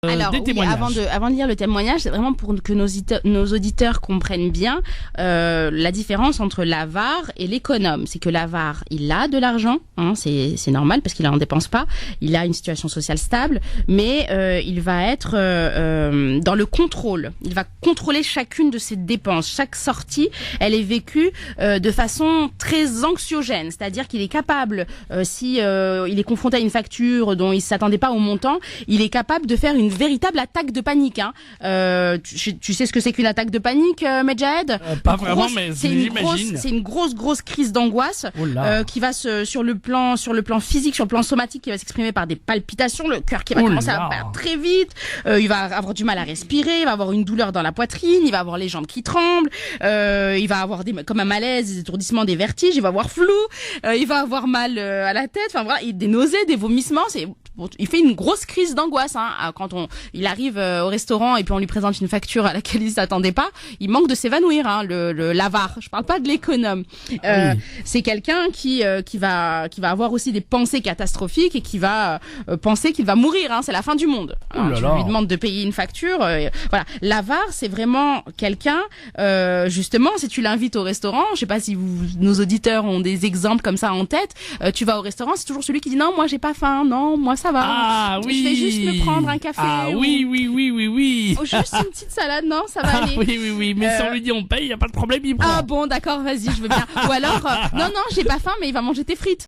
Alors, des oui, témoignages. avant de lire le témoignage, c'est vraiment pour que nos auditeurs comprennent bien la différence entre l'avare et l'économe. C'est que l'avare, il a de l'argent, hein, c'est normal parce qu'il en dépense pas. Il a une situation sociale stable, mais il va être dans le contrôle. Il va contrôler chacune de ses dépenses. Chaque sortie, elle est vécue de façon très anxiogène. C'est-à-dire qu'il est capable, si il est confronté à une facture dont il s'attendait pas au montant, il est capable de faire une véritable attaque de panique. Hein. Tu sais ce que c'est qu'une attaque de panique, Medjahed? Pas vraiment, mais j'imagine. C'est une grosse crise d'angoisse qui va sur le plan physique, sur le plan somatique, qui va s'exprimer par des palpitations, le cœur qui va commencer à battre très vite. Il va avoir du mal à respirer, il va avoir une douleur dans la poitrine, il va avoir les jambes qui tremblent, il va avoir comme un malaise, des étourdissements, des vertiges, il va avoir flou, il va avoir mal à la tête, enfin voilà, des nausées, des vomissements. Il fait une grosse crise d'angoisse quand il arrive au restaurant et puis on lui présente une facture à laquelle il s'attendait pas. Il manque de s'évanouir, l'avare. Je parle pas de l'économe. C'est quelqu'un qui va avoir aussi des pensées catastrophiques et qui va penser qu'il va mourir. C'est la fin du monde. Tu lui demandes de payer une facture. Voilà, l'avare, c'est vraiment quelqu'un. Justement, si tu l'invites au restaurant, je sais pas si nos auditeurs ont des exemples comme ça en tête. Tu vas au restaurant, c'est toujours celui qui dit non, moi j'ai pas faim, non, moi ça va. Ah oui. Je vais juste me prendre un café. Ah oui. Ou juste une petite salade, non, ça va aller. Oui. Mais si on lui dit on paye, y a pas de problème, il prend. Ah bon, d'accord, vas-y, je veux bien. Ou alors, non, j'ai pas faim, mais il va manger tes frites.